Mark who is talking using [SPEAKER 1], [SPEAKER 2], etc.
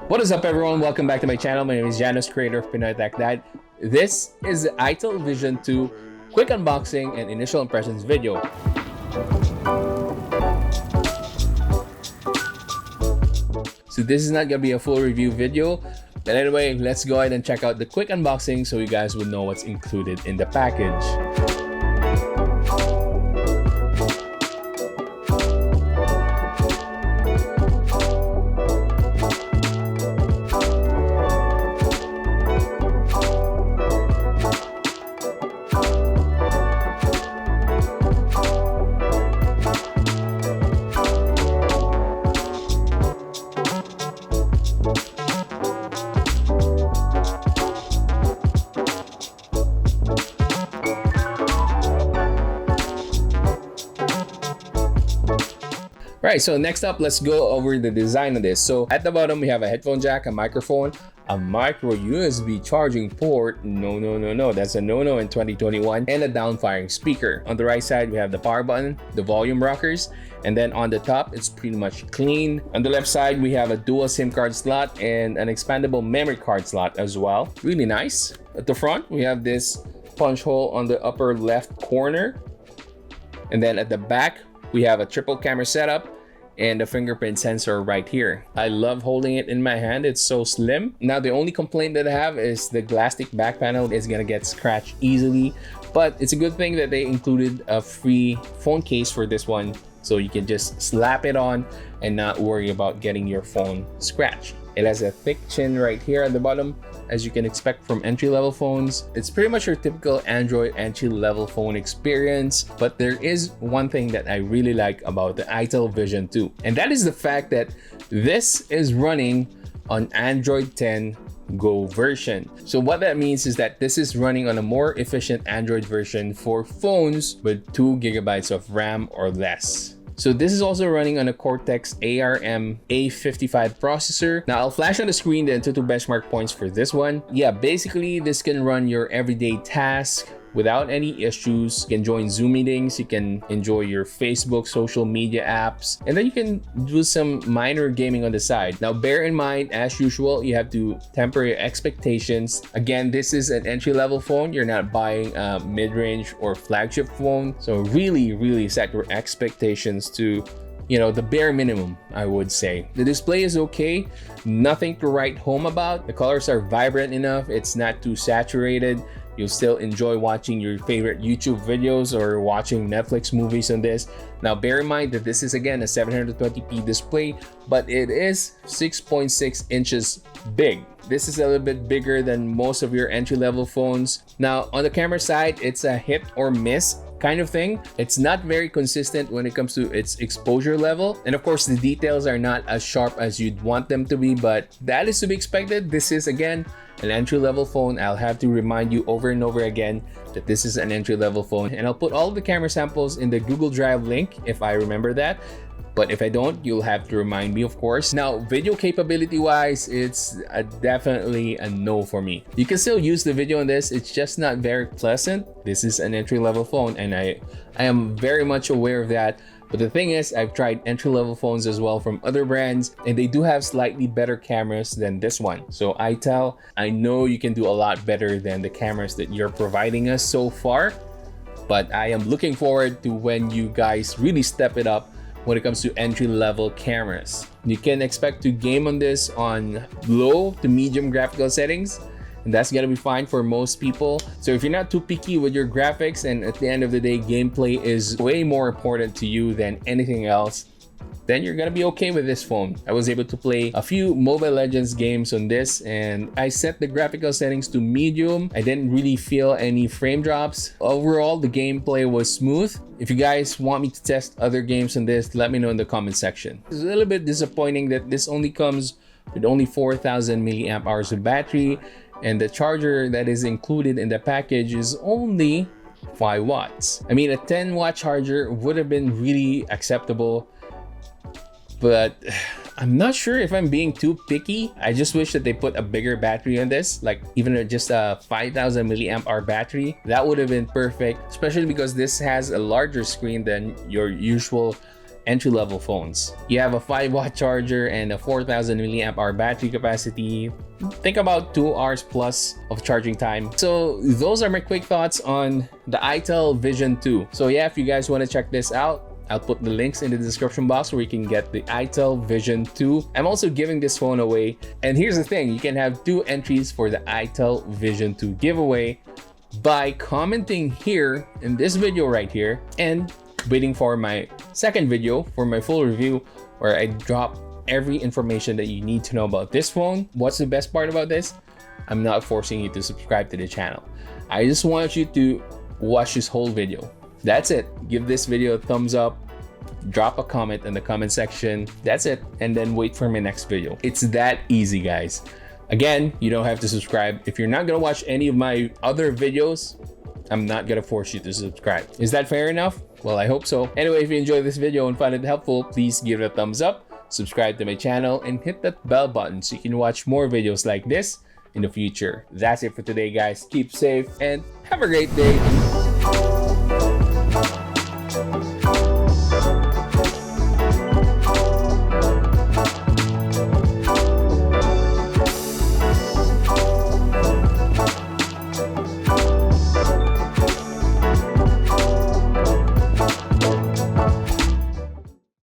[SPEAKER 1] What is up, everyone? Welcome back to my channel. My name is Janus, creator of Pinoy Tech Dad. This is the ITEL Vision 2 quick unboxing and initial impressions video. So this is not gonna be a full review video, but anyway, let's go ahead and check out the quick unboxing so you guys would know what's included in the package. Right, so next up, let's go over the design of this. So at the bottom, we have a headphone jack, a microphone, a micro USB charging port. No, that's a no in 2021, and a down-firing speaker. On the right side, we have the power button, the volume rockers, and then on the top, it's pretty much clean. On the left side, we have a dual SIM card slot and an expandable memory card slot as well. Really nice. At the front, we have this punch hole on the upper left corner. And then at the back, we have a triple camera setup and a fingerprint sensor right here. I love holding it in my hand. It's so slim. Now, the only complaint that I have is the plastic back panel is gonna get scratched easily, but it's a good thing that they included a free phone case for this one, so you can just slap it on and not worry about getting your phone scratched. It has a thick chin right here at the bottom, as you can expect from entry-level phones. It's pretty much your typical Android entry-level phone experience, but there is one thing that I really like about the ITEL Vision 2, and that is the fact that this is running on Android 10 Go version. So what that means is that this is running on a more efficient Android version for phones with 2 GB of RAM or less. So this is also running on a Cortex ARM A55 processor. Now I'll flash on the screen the Antutu benchmark points for this one. Yeah, basically this can run your everyday tasks without any issues. You can join Zoom meetings, you can enjoy your Facebook social media apps, and then you can do some minor gaming on the side. Now bear in mind, as usual, you have to temper your expectations. Again, this is an entry-level phone. You're not buying a mid-range or flagship phone. So really set your expectations to, you know, the bare minimum, I would say. The display is okay, nothing to write home about. The colors are vibrant enough, it's not too saturated. You'll still enjoy watching your favorite YouTube videos or watching Netflix movies on this. Now bear in mind that this is again a 720p display, but it is 6.6 inches big. This is a little bit bigger than most of your entry-level phones. Now on the camera side, it's a hit or miss kind of thing. It's not very consistent when it comes to its exposure level. And of course, the details are not as sharp as you'd want them to be, but that is to be expected. This is again an entry-level phone. I'll have to remind you over and over again that this is an entry-level phone, and I'll put all the camera samples in the Google Drive link if I remember that. But if I don't, you'll have to remind me, of course. Now, video capability wise, it's definitely a no for me. You can still use the video on this, it's just not very pleasant. This is an entry-level phone, and I am very much aware of that. But the thing is, I've tried entry-level phones as well from other brands, and they do have slightly better cameras than this one. So ITEL, I know you can do a lot better than the cameras that you're providing us so far, but I am looking forward to when you guys really step it up when it comes to entry-level cameras. You can expect to game on this on low to medium graphical settings, and that's gonna be fine for most people. So if you're not too picky with your graphics, and at the end of the day gameplay is way more important to you than anything else, then you're gonna be okay with this phone. I was able to play a few Mobile Legends games on this, and I set the graphical settings to medium. I didn't really feel any frame drops. Overall, the gameplay was smooth. If you guys want me to test other games on this, let me know in the comment section. It's a little bit disappointing that this only comes with only 4,000 milliamp hours of battery, and the charger that is included in the package is only 5 watts. I mean, a 10-watt charger would have been really acceptable, but I'm not sure if I'm being too picky. I just wish that they put a bigger battery on this, like even just a 5,000 milliamp hour battery. That would have been perfect, especially because this has a larger screen than your usual entry-level phones. You have a 5-watt charger and a 4,000 milliamp hour battery capacity. Think about 2 hours plus of charging time. So those are my quick thoughts on the ITEL Vision 2. So yeah, if you guys want to check this out, I'll put the links in the description box where you can get the ITEL Vision 2. I'm also giving this phone away. And here's the thing, you can have 2 entries for the ITEL Vision 2 giveaway by commenting here in this video right here and waiting for my second video for my full review where I drop every information that you need to know about this phone. What's the best part about this? I'm not forcing you to subscribe to the channel. I just want you to watch this whole video. That's it. Give this video a thumbs up, drop a comment in the comment section. That's it. And then wait for my next video. It's that easy, guys. Again, you don't have to subscribe. If you're not gonna watch any of my other videos, I'm not gonna force you to subscribe. Is that fair enough? Well, I hope so. Anyway, if you enjoyed this video and found it helpful, please give it a thumbs up, subscribe to my channel, and hit that bell button so you can watch more videos like this in the future. That's it for today, guys. Keep safe and have a great day.